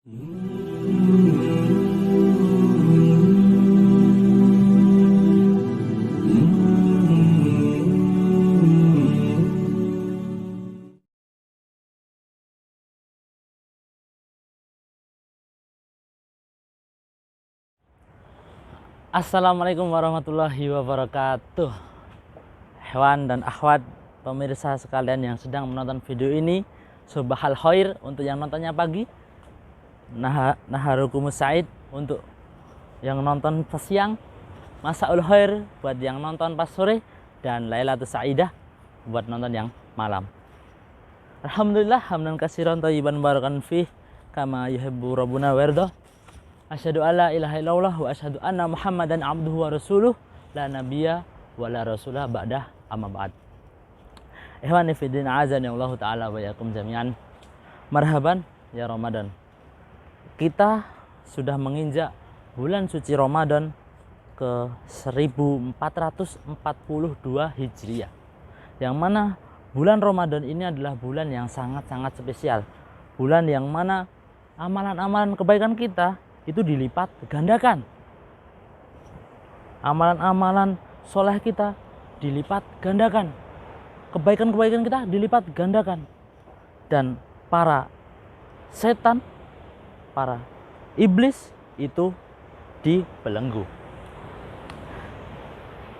Assalamualaikum warahmatullahi wabarakatuh. Hewan dan akhwat pemirsa sekalian yang sedang menonton video ini, subahal khair untuk yang nontonnya pagi, naharukumus said untuk yang nonton pas siang, masaul khair buat yang nonton pas sore, dan lailatus saidah buat nonton yang malam. Alhamdulillah hamdan katsiran thayyiban barakan fih kama yuhibbu rabbuna warda. Asyhadu alla ilaha illallah wa asyhadu anna Muhammadan abduhu wa rasuluh la nabiyya wa la rasulah ba'dah amma ba'd. Ikhwani fi din azani Allah taala wa yakum jami'an. Marhaban ya Ramadan. Kita sudah menginjak bulan suci Ramadan ke 1442 Hijriah. Yang mana bulan Ramadan ini adalah bulan yang sangat-sangat spesial. Bulan yang mana amalan-amalan kebaikan kita itu dilipat gandakan. Amalan-amalan soleh kita dilipat gandakan. Kebaikan-kebaikan kita dilipat gandakan. Dan para setan, para iblis itu dibelenggu.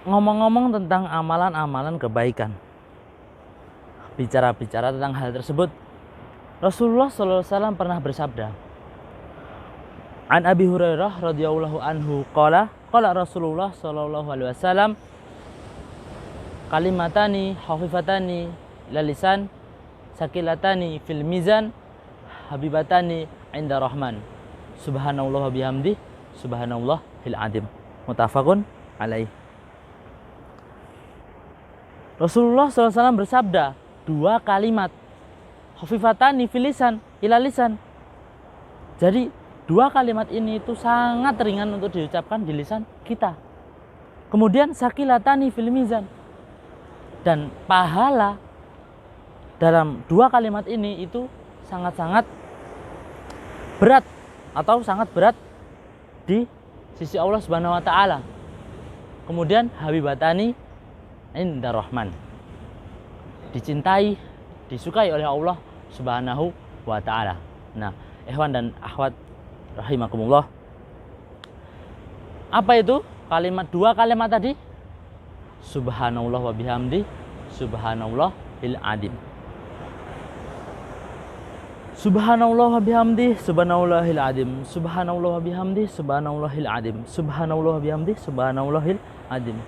Ngomong-ngomong tentang amalan-amalan kebaikan, bicara-bicara tentang hal tersebut, Rasulullah SAW pernah bersabda, An Abi Hurairah radhiyallahu anhu qala Rasulullah sallallahu alaihi wasallam kalimatani khafifatani lalisan sakilatani fil mizan habibatani inda rahman subhanallah wa bihamdi subhanallahil azim muttafaqun alaih. Rasulullah SAW bersabda, dua kalimat khafifatani fil lisan ila lisan. Jadi dua kalimat ini itu sangat ringan untuk diucapkan di lisan kita. Kemudian sakilatani fil mizan. Dan pahala dalam dua kalimat ini itu sangat-sangat berat atau sangat berat di sisi Allah Subhanahu wa taala. Kemudian habibatani inda rahman. Dicintai, disukai oleh Allah Subhanahu wa taala. Nah, ikhwan dan akhwat rahimakumullah. Apa itu dua kalimat tadi? Subhanallah wa bihamdi subhanallahil azim. Subhanallah wa bihamdi subhanallahil azim. Subhanallah wa bihamdi subhanallahil azim. Subhanallah wa bihamdi subhanallahil azim.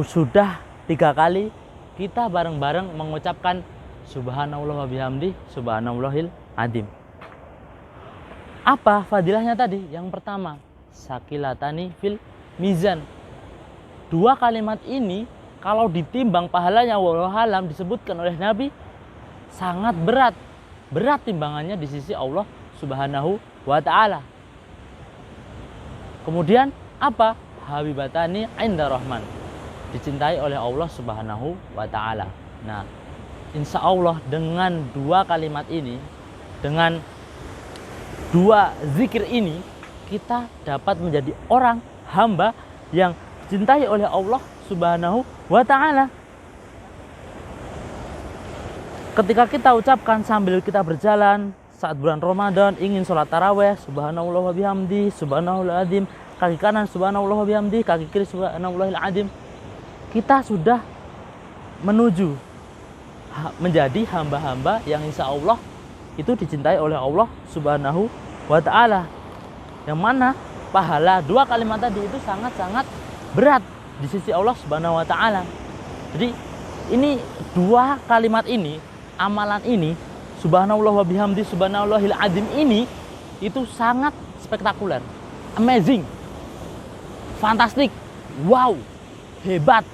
Sudah 3 kali kita bareng-bareng mengucapkan subhanallah wa bihamdi subhanallahil azim. Apa fadilahnya tadi? Yang pertama, sakilatani fil mizan. Dua kalimat ini kalau ditimbang pahalanya wallahu alam disebutkan oleh Nabi sangat berat. Berat timbangannya di sisi Allah Subhanahu wa taala. Kemudian apa? Habibatani inda rahman. Dicintai oleh Allah Subhanahu wa taala. Nah, insya Allah dengan dua kalimat ini, dengan dua zikir ini, kita dapat menjadi orang hamba yang dicintai oleh Allah Subhanahu wa ta'ala. Ketika kita ucapkan sambil kita berjalan saat bulan Ramadan, ingin sholat taraweh, subhanallah wa bihamdi subhanallahil azim, kaki kanan subhanallah wa bihamdi, kaki kiri subhanallahil azim, kita sudah menuju menjadi hamba-hamba yang insya Allah itu dicintai oleh Allah Subhanahu wa ta'ala. Yang mana pahala dua kalimat tadi itu sangat-sangat berat di sisi Allah Subhanahu wa ta'ala. Jadi ini dua kalimat ini, amalan ini, subhanallah wa bihamdi subhanallahil azim ini itu sangat spektakuler, amazing, fantastik, wow, hebat,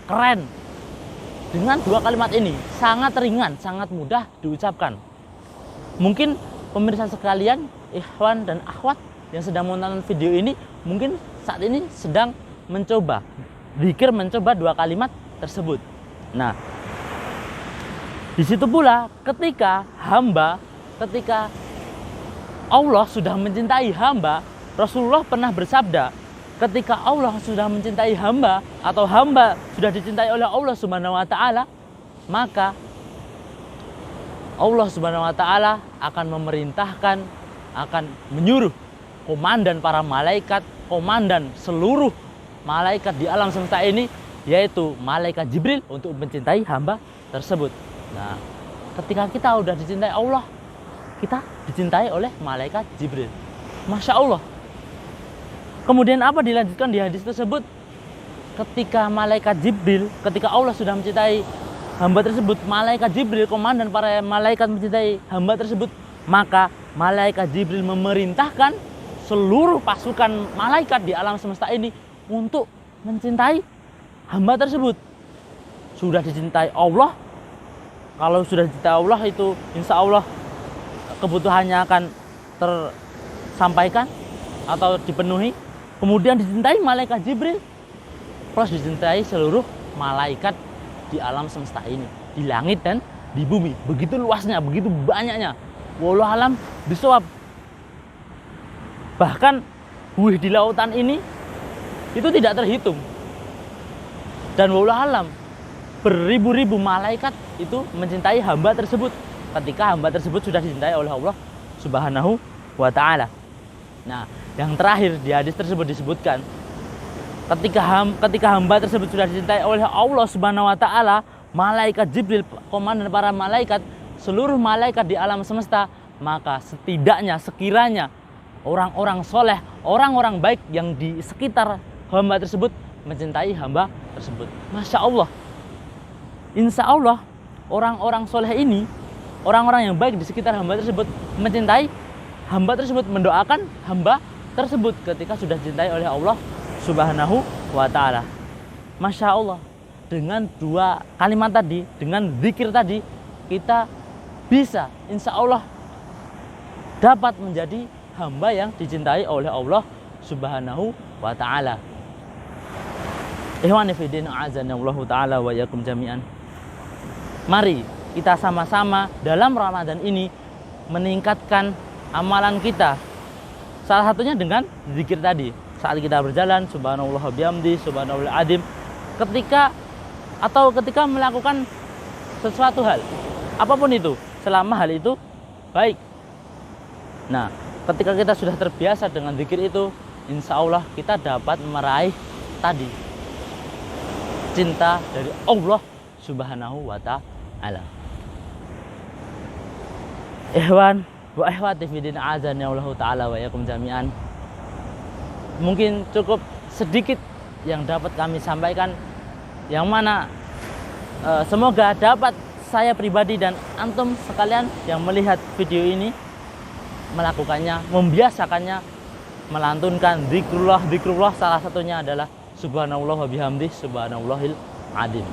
keren. Dengan dua kalimat ini sangat ringan, sangat mudah diucapkan. Mungkin pemirsa sekalian, ikhwan dan akhwat yang sedang menonton video ini mungkin saat ini sedang mencoba dua kalimat tersebut. Nah, di situ pula ketika Allah sudah mencintai hamba, Rasulullah pernah bersabda, ketika Allah sudah mencintai hamba atau hamba sudah dicintai oleh Allah Subhanahu wa taala, maka Allah Subhanahu wa taala akan memerintahkan, akan menyuruh komandan para malaikat, komandan seluruh malaikat di alam semesta ini, yaitu malaikat Jibril, untuk mencintai hamba tersebut. Nah, ketika kita udah dicintai Allah, kita dicintai oleh malaikat Jibril. Masya Allah. Kemudian apa dilanjutkan di hadis tersebut? Ketika malaikat Jibril, ketika Allah sudah mencintai hamba tersebut, malaikat Jibril, komandan para malaikat, mencintai hamba tersebut, maka malaikat Jibril memerintahkan seluruh pasukan malaikat di alam semesta ini untuk mencintai hamba tersebut. Sudah dicintai Allah, kalau sudah dicintai Allah itu insya Allah kebutuhannya akan tersampaikan atau dipenuhi. Kemudian dicintai malaikat Jibril, plus dicintai seluruh malaikat di alam semesta ini, di langit dan di bumi. Begitu luasnya, begitu banyaknya. Wallahu alam bisawab. Bahkan buih di lautan ini itu tidak terhitung. Dan wallahu alam beribu-ribu malaikat itu mencintai hamba tersebut ketika hamba tersebut sudah dicintai oleh Allah Subhanahu wa taala. Nah, yang terakhir di hadis tersebut disebutkan, ketika hamba tersebut sudah dicintai oleh Allah Subhanahu wa taala, malaikat Jibril, komandan para malaikat, seluruh malaikat di alam semesta, maka setidaknya, sekiranya orang-orang soleh, orang-orang baik yang di sekitar hamba tersebut mencintai hamba tersebut. Masya Allah. Insya Allah orang-orang soleh ini, orang-orang yang baik di sekitar hamba tersebut mencintai hamba tersebut, mendoakan hamba tersebut ketika sudah dicintai oleh Allah Subhanahu wa ta'ala. Masya Allah. Dengan dua kalimat tadi, dengan zikir tadi, kita bisa insya Allah dapat menjadi hamba yang dicintai oleh Allah Subhanahu wa ta'ala. Ikhwani fi din, a'azanallahu ta'ala wa yakum jami'an. Mari kita sama-sama dalam Ramadan ini meningkatkan amalan kita. Salah satunya dengan zikir tadi. Saat kita berjalan, subhanallah bihamdi, subhanallah adim. Ketika melakukan sesuatu hal, apapun itu, selama hal itu baik. Nah, ketika kita sudah terbiasa dengan zikir itu, insya Allah kita dapat meraih tadi cinta dari Allah Subhanahu wa ta'ala. Ikhwan wa akhwati fi din, azan ya Allah ta'ala wa yakum jami'an. Mungkin cukup sedikit yang dapat kami sampaikan, yang mana semoga dapat saya pribadi dan antum sekalian yang melihat video ini melakukannya, membiasakannya, melantunkan zikrullah. Salah satunya adalah subhanallah wa bihamdih, subhanallahil adim.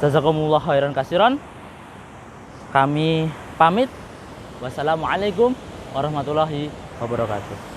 Jazakumullah khairan katsiran. Kami pamit. Wassalamualaikum warahmatullahi wabarakatuh.